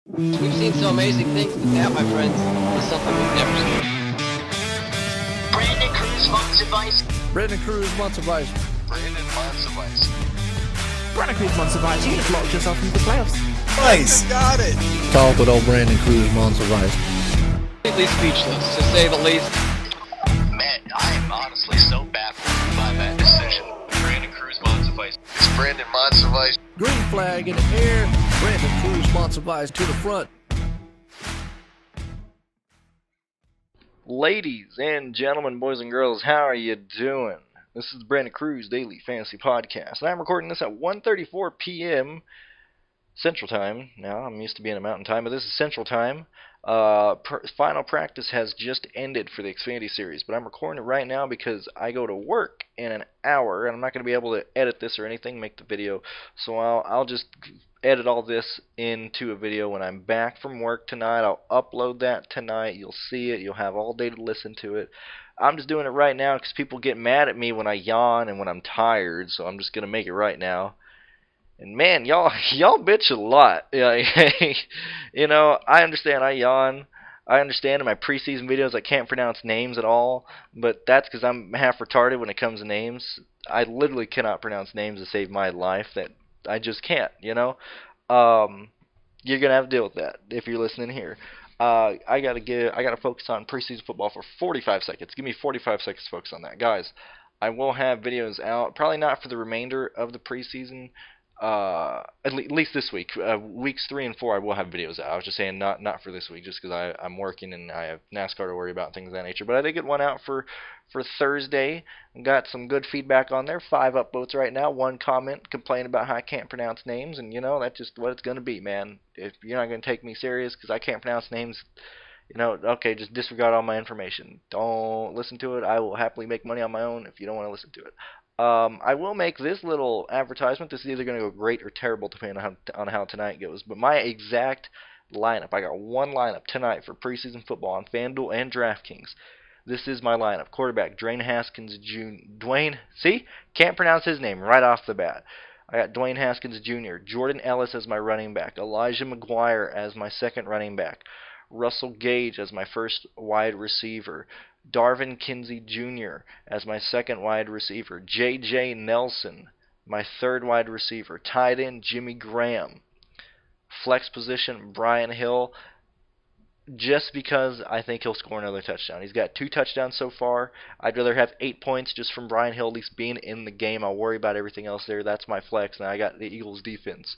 We've seen some amazing things, but that, my friends, is something we've never seen. Brandon Cruz wants advice. Brandon Cruz wants advice. Brandon wants advice. Brandon Cruz wants advice. You have locked yourself into the playoffs. Nice. Got it. Talk with old Brandon Cruz wants advice. Completely speechless, to say the least. Man, I am honestly so baffled by that decision. Brandon Cruz wants advice. It's Brandon wants advice. Green flag in the air. Brandon Cruz wants advice to the front. Ladies and gentlemen, boys and girls, how are you doing? This is the Brandon Cruz Daily Fantasy Podcast, and I'm recording this at 1:34 p.m. Central Time. Now, I'm used to being in Mountain Time, but this is Central Time. Final practice has just ended for the Xfinity Series, but I'm recording it right now because I go to work in an hour, and I'm not going to be able to edit this or anything, make the video, so I'll just edit all this into a video when I'm back from work tonight. I'll upload that tonight. You'll see it. You'll have all day to listen to it. I'm just doing it right now because people get mad at me when I yawn and when I'm tired, so I'm just going to make it right now. And man, y'all bitch a lot. You know, I understand I yawn. I understand in my preseason videos I can't pronounce names at all, but that's because I'm half retarded when it comes to names. I literally cannot pronounce names to save my life. That I just can't, you know. You're gonna have to deal with that if you're listening here. I gotta focus on preseason football for 45 seconds. Give me 45 seconds to focus on that, guys. I will have videos out, probably not for the remainder of the preseason. At least this week, weeks 3 and 4, I will have videos out. I was just saying not for this week, just because I'm working and I have NASCAR to worry about, things of that nature. But I did get one out for Thursday. Got some good feedback on there. 5 upvotes right now. 1 comment complaining about how I can't pronounce names, and you know that's just what it's gonna be, man. If you're not gonna take me serious because I can't pronounce names, you know, okay, just disregard all my information. Don't listen to it. I will happily make money on my own if you don't want to listen to it. I will make this little advertisement. This is either going to go great or terrible depending on how tonight goes. But my exact lineup, I got one lineup tonight for preseason football on FanDuel and DraftKings. This is my lineup. Quarterback, Dwayne Haskins Jr. Can't pronounce his name right off the bat. I got Dwayne Haskins Jr., Jordan Ellis as my running back, Elijah McGuire as my second running back, Russell Gage as my first wide receiver, Darvin Kinsey Jr. as my second wide receiver, J.J. Nelson, my third wide receiver, tight end Jimmy Graham, flex position Brian Hill, just because I think he'll score another touchdown. He's got 2 touchdowns so far. I'd rather have 8 points just from Brian Hill at least being in the game. I'll worry about everything else there. That's my flex, and I got the Eagles defense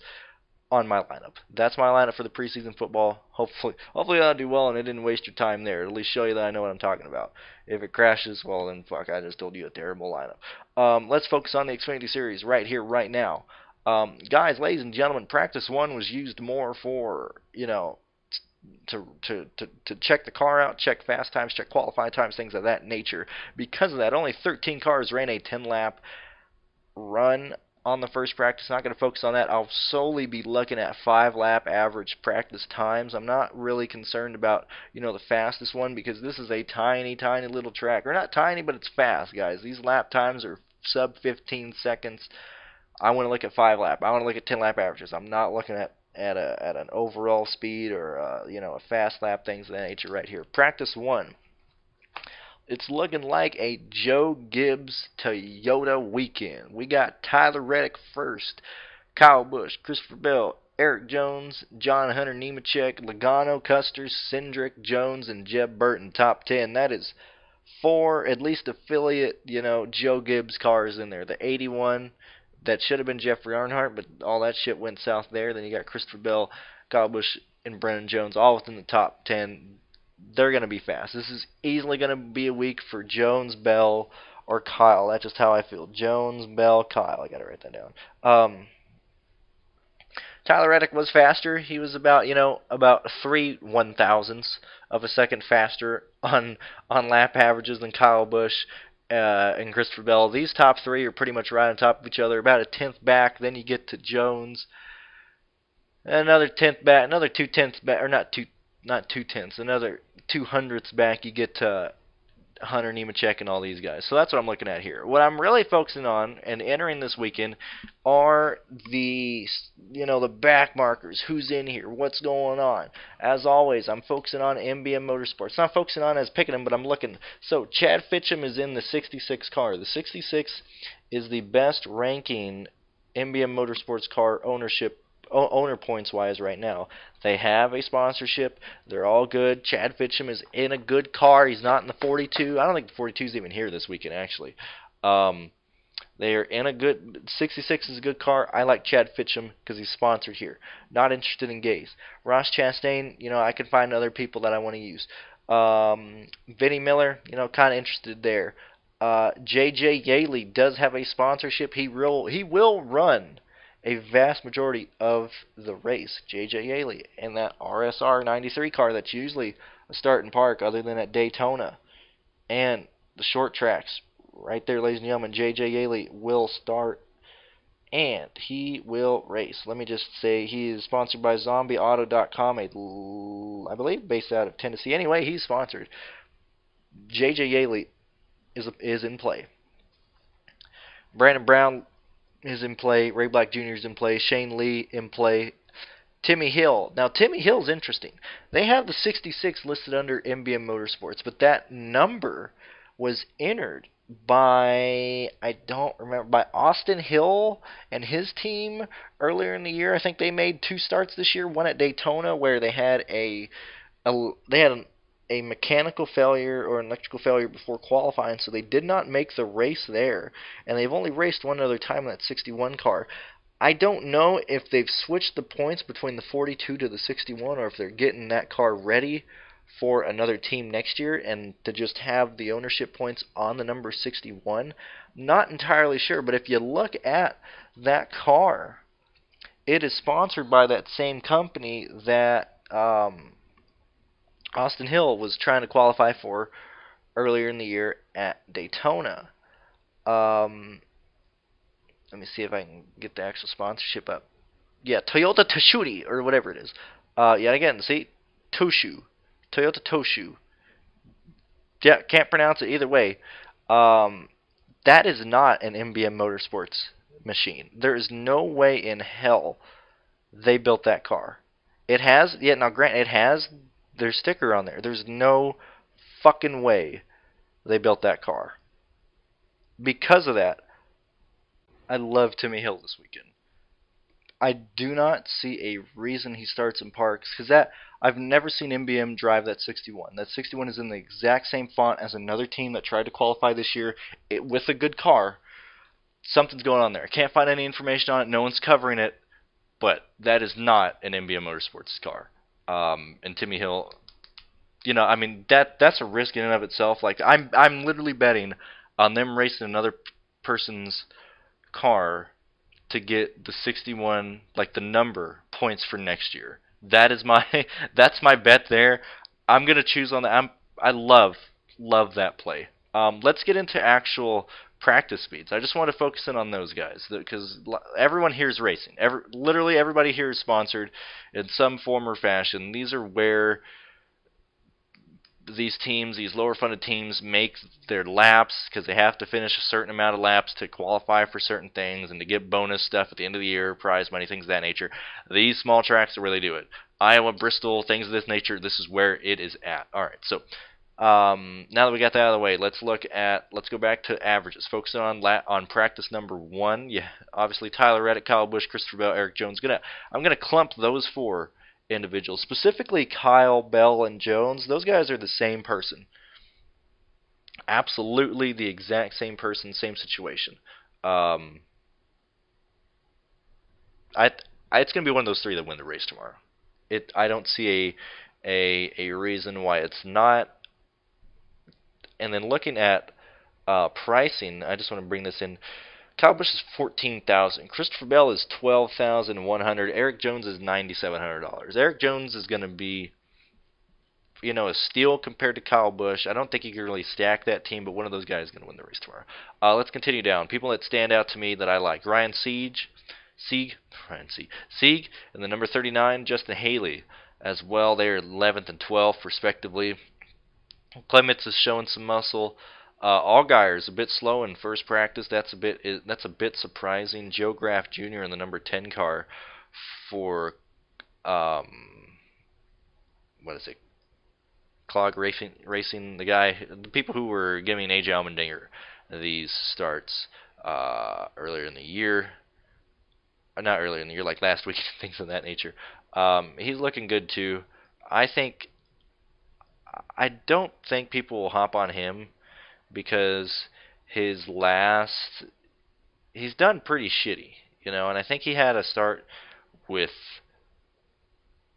on my lineup. That's my lineup for the preseason football. Hopefully I'll do well and I didn't waste your time there. At least show you that I know what I'm talking about. If it crashes, well then fuck, I just told you a terrible lineup. Let's focus on the Xfinity Series right here, right now. Guys, ladies and gentlemen, practice 1 was used more for, you know, to check the car out, check fast times, check qualifying times, things of that nature. Because of that, only 13 cars ran a 10-lap run on the first practice. Not going to focus on that. I'll solely be looking at 5-lap average practice times. I'm not really concerned about, you know, the fastest one because this is a tiny little track. Or not tiny, but it's fast, guys. These lap times are sub 15 seconds. I want to look at 5-lap. I want to look at 10-lap averages. I'm not looking at an overall speed or you know, a fast lap, things of that nature right here. Practice 1. It's looking like a Joe Gibbs Toyota weekend. We got Tyler Reddick first, Kyle Busch, Christopher Bell, Eric Jones, John Hunter Nemechek, Logano, Custer, Cindric, Jones, and Jeb Burton, top 10. That is 4, at least affiliate, you know, Joe Gibbs cars in there. The 81, that should have been Jeffrey Earnhardt, but all that shit went south there. Then you got Christopher Bell, Kyle Busch, and Brennan Jones, all within the top 10. They're going to be fast. This is easily going to be a week for Jones, Bell, or Kyle. That's just how I feel. Jones, Bell, Kyle. I got to write that down. Tyler Reddick was faster. He was about 3 1,000ths of a second faster on lap averages than Kyle Busch and Christopher Bell. These top 3 are pretty much right on top of each other, about a 10th back. Then you get to Jones, another 10th back, another 2/10 back, or not 2/10, another 2/100ths back. You get to Hunter Nemechek and all these guys. So that's what I'm looking at here. What I'm really focusing on and entering this weekend are the back markers. Who's in here? What's going on? As always, I'm focusing on MBM Motorsports. Not focusing on as picking them, but I'm looking. So Chad Fitcham is in the 66 car. The 66 is the best ranking MBM Motorsports car owner points wise right now. They have a sponsorship. They're all good. Chad Fitcham is in a good car. He's not in the 42. I don't think the 42 is even here this weekend, actually. They are in a good 66 is a good car. I like Chad Fitcham because he's sponsored here. Not interested in Gaze. Ross Chastain, I can find other people that I want to use. Vinnie Miller, kind of interested there. J.J. Yaley does have a sponsorship. He will run a vast majority of the race. J.J. Yaley in that RSR 93 car that's usually a starting park other than at Daytona and the short tracks. Right there, ladies and gentlemen, J.J. Yaley will start and he will race. Let me just say he is sponsored by ZombieAuto.com, I believe based out of Tennessee. Anyway, he's sponsored. J.J. Yaley is in play. Brandon Brown is in play. Ray Black Jr. is in play. Shane Lee in play. Timmy Hill. Now, Timmy Hill's interesting. They have the 66 listed under MBM Motorsports, but that number was entered by, I don't remember, by Austin Hill and his team earlier in the year. I think they made 2 starts this year. One at Daytona where they had a mechanical failure or an electrical failure before qualifying, so they did not make the race there. And they've only raced one other time in that 61 car. I don't know if they've switched the points between the 42 to the 61 or if they're getting that car ready for another team next year and to just have the ownership points on the number 61. Not entirely sure, but if you look at that car, it is sponsored by that same company that Austin Hill was trying to qualify for earlier in the year at Daytona. Let me see if I can get the actual sponsorship up. Yeah, Toyota Tsushuri, or whatever it is. Yeah, again, see? Toshu. Toyota Toshu. Yeah, can't pronounce it either way. That is not an MBM Motorsports machine. There is no way in hell they built that car. It has, now granted, it has their sticker on there. There's no fucking way they built that car. Because of that, I love Timmy Hill this weekend. I do not see a reason he starts in parks, because I've never seen MBM drive that 61. That 61 is in the exact same font as another team that tried to qualify this year with a good car. Something's going on there. I can't find any information on it. No one's covering it, but that is not an MBM Motorsports car. And Timmy Hill, that's a risk in and of itself. Like I'm literally betting on them racing another person's car to get the 61, like the number points for next year. That's my bet there. I'm gonna choose on that. I love that play. Let's get into actual practice speeds. I just want to focus in on those guys because everyone here is racing. Literally everybody here is sponsored in some form or fashion. These are where these teams, these lower funded teams, make their laps because they have to finish a certain amount of laps to qualify for certain things and to get bonus stuff at the end of the year, prize money, things of that nature. These small tracks are where they do it. Iowa, Bristol, things of this nature, this is where it is at. Alright, so now that we got that out of the way, let's go back to averages. Focusing on practice number 1. Yeah, obviously Tyler Reddick, Kyle Busch, Christopher Bell, Eric Jones. I'm gonna clump those 4 individuals, specifically Kyle, Bell, and Jones. Those guys are the same person. Absolutely the exact same person, same situation. It's gonna be one of those 3 that win the race tomorrow. I don't see a reason why it's not. And then looking at pricing, I just want to bring this in. Kyle Busch is $14,000. Christopher Bell is $12,100. Eric Jones is $9,700. Eric Jones is going to be, a steal compared to Kyle Busch. I don't think you can really stack that team, but one of those guys is going to win the race tomorrow. Let's continue down. People that stand out to me that I like: Ryan Sieg, and the number 39, Justin Haley, as well. They're 11th and 12th, respectively. Clements is showing some muscle. Allgaier is a bit slow in first practice. That's a bit surprising. Joe Graff Jr. in the number 10 car for what is it? Clog Racing. The people who were giving AJ Allmendinger these starts earlier in the year. Not earlier in the year, like last week, things of that nature. He's looking good too. I don't think people will hop on him because he's done pretty shitty, and I think he had a start with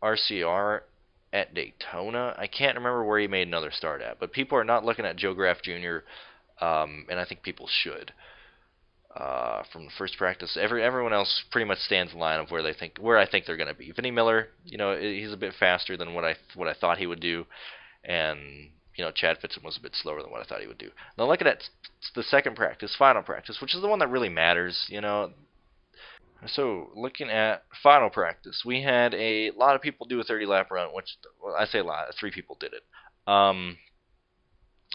RCR at Daytona. I can't remember where he made another start at, but people are not looking at Joe Graff Jr., and I think people should. From the first practice, everyone else pretty much stands in line of where I think they're going to be. Vinnie Miller, he's a bit faster than what I thought he would do, and Chad Fitzum was a bit slower than what I thought he would do. Now looking at the second practice, final practice, which is the one that really matters, So looking at final practice, we had a lot of people do a 30-lap run, which I say a lot, 3 people did it.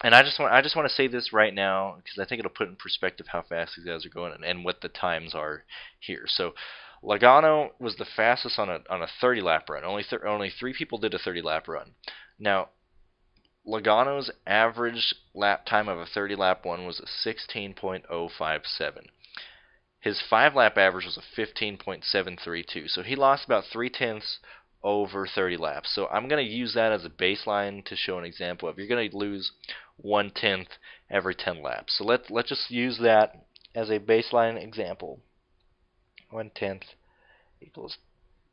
And I just want to say this right now because I think it'll put in perspective how fast these guys are going and what the times are here. So Logano was the fastest on a 30-lap run. Only 3 people did a 30-lap run. Now Logano's average lap time of a 30-lap one was a 16.057. His 5-lap average was a 15.732. So he lost about 3/10 over 30 laps. So I'm going to use that as a baseline to show an example of you're going to lose 1/10 every 10 laps. So let's just use that as a baseline example. 1/10 equals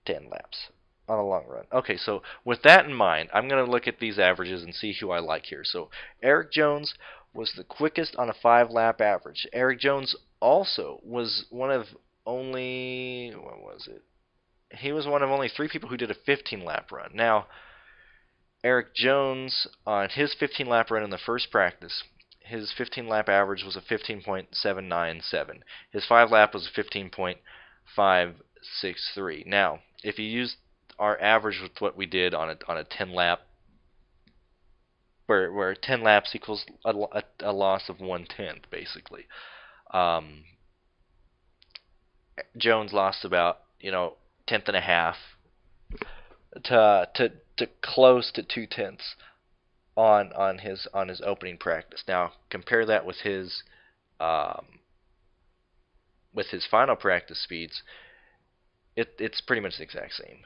10 laps on a long run. Okay, so with that in mind, I'm going to look at these averages and see who I like here. So Eric Jones was the quickest on a 5-lap average. Eric Jones also was one of only, he was one of only 3 people who did a 15-lap run. Now, Eric Jones, on his 15-lap run in the first practice, his 15-lap average was a 15.797. His 5-lap was a 15.563. Now, if you use our average with what we did on a 10-lap, where 10 laps equals a loss of 1/10, basically. Jones lost about, 10th and a half to close to 2/10 on his opening practice. Now compare that with his final practice speeds. It's pretty much the exact same.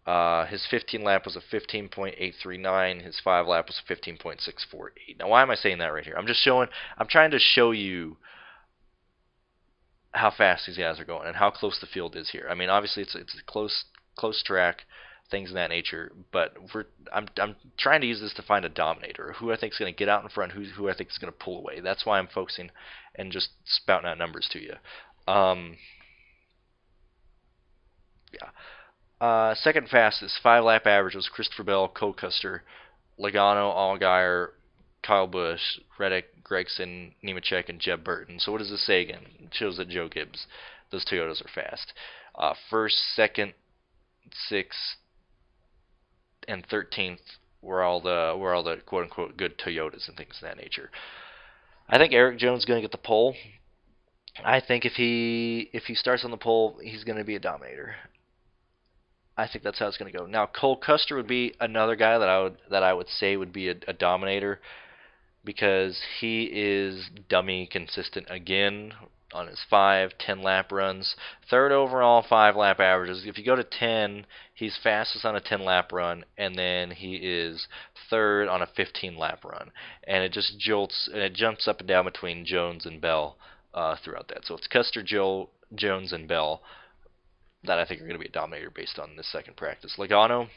His 15-lap was a 15.839. His 5-lap was a 15.648. Now why am I saying that right here? I'm trying to show you how fast these guys are going and how close the field is here. I mean, obviously it's a close track, things of that nature, but I'm trying to use this to find a dominator, who I think is going to get out in front, who I think is going to pull away. That's why I'm focusing and just spouting out numbers to you. Second fastest 5-lap average was Christopher Bell, Cole Custer, Logano, Allgaier, Kyle Busch, Reddick, Gregson, Nemechek, and Jeb Burton. So what does this say again? It shows that Joe Gibbs, those Toyotas are fast. First, second, 6th, and 13th were all the quote unquote good Toyotas and things of that nature. I think Eric Jones is going to get the pole. I think if he starts on the pole, he's going to be a dominator. I think that's how it's going to go. Now Cole Custer would be another guy that I would say would be a dominator, because he is dummy consistent again on his 5-10 lap runs. 3rd overall 5-lap averages. If you go to 10, he's fastest on a 10-lap run, and then he is 3rd on a 15-lap run. And it just jumps up and down between Jones and Bell throughout that. So it's Custer, Jones, and Bell that I think are going to be a dominator based on this second practice. Logano,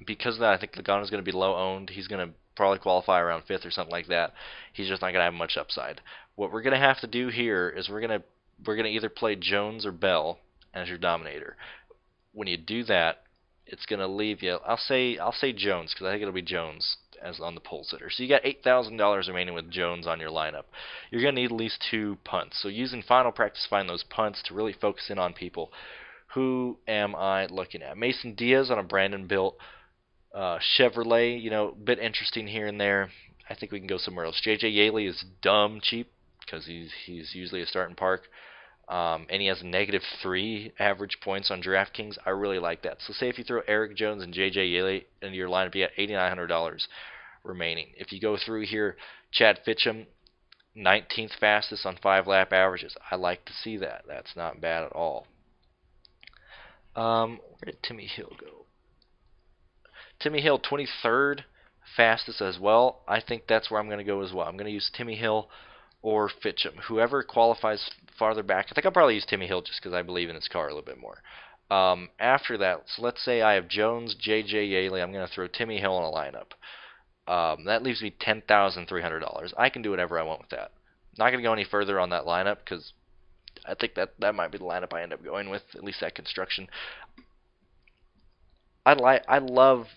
because of that, I think Logano's going to be low owned. He's going to probably qualify around 5th or something like that. He's just not going to have much upside. What we're going to have to do here is we're going to either play Jones or Bell as your dominator. When you do that, it's going to leave you. I'll say Jones, because I think it'll be Jones as on the pole sitter. So you got $8,000 remaining with Jones on your lineup. You're going to need at least 2 punts. So using final practice, find those punts to really focus in on people. Who am I looking at? Mason Diaz on a Brandon built Chevrolet, a bit interesting here and there. I think we can go somewhere else. JJ Yaley is dumb cheap because he's usually a starting park. And he has -3 average points on DraftKings. I really like that. So say if you throw Eric Jones and JJ Yaley into your lineup, you got $8,900 remaining. If you go through here, Chad Fitchum, 19th fastest on 5-lap averages. I like to see that. That's not bad at all. Where did Timmy Hill go? Timmy Hill, 23rd fastest as well. I think that's where I'm going to go as well. I'm going to use Timmy Hill or Fitchum. Whoever qualifies farther back. I think I'll probably use Timmy Hill just because I believe in his car a little bit more. After that, so let's say I have Jones, JJ Yaley. I'm going to throw Timmy Hill in a lineup. That leaves me $10,300. I can do whatever I want with that. Not going to go any further on that lineup because I think that might be the lineup I end up going with, at least that construction. I love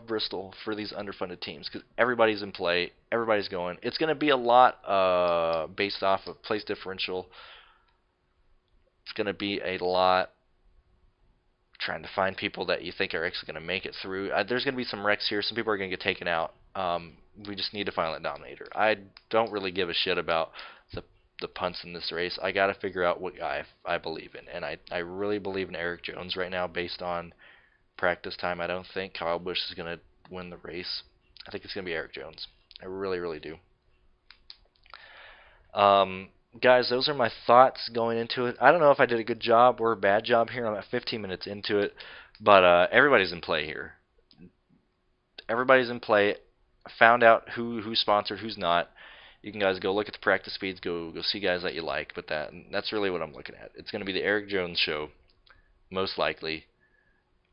Bristol for these underfunded teams because everybody's in play, everybody's going. It's going to be a lot based off of place differential. It's going to be a lot trying to find people that you think are actually going to make it through. There's going to be some wrecks here. Some people are going to get taken out. We just need to find that dominator. I don't really give a shit about the punts in this race. I got to figure out what guy I believe in, and I really believe in Eric Jones right now based on practice time. I don't think Kyle Busch is going to win the race. I think it's going to be Eric Jones. I really, really do. Guys, those are my thoughts going into it. I don't know if I did a good job or a bad job here. I'm at 15 minutes into it, but everybody's in play here. Everybody's in play. I found out who's sponsored, who's not. You can guys go look at the practice speeds, go see guys that you like, but that's really what I'm looking at. It's going to be the Eric Jones show, most likely.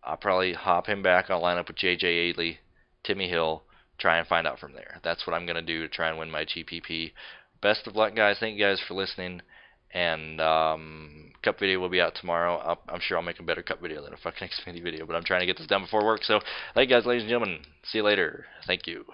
I'll probably hop him back. I'll line up with JJ Yaley, Timmy Hill, try and find out from there. That's what I'm going to do to try and win my GPP. Best of luck, guys. Thank you guys for listening. And cup video will be out tomorrow. I'm sure I'll make a better cup video than a fucking Xfinity video, but I'm trying to get this done before work. So, thank you guys, ladies and gentlemen. See you later. Thank you.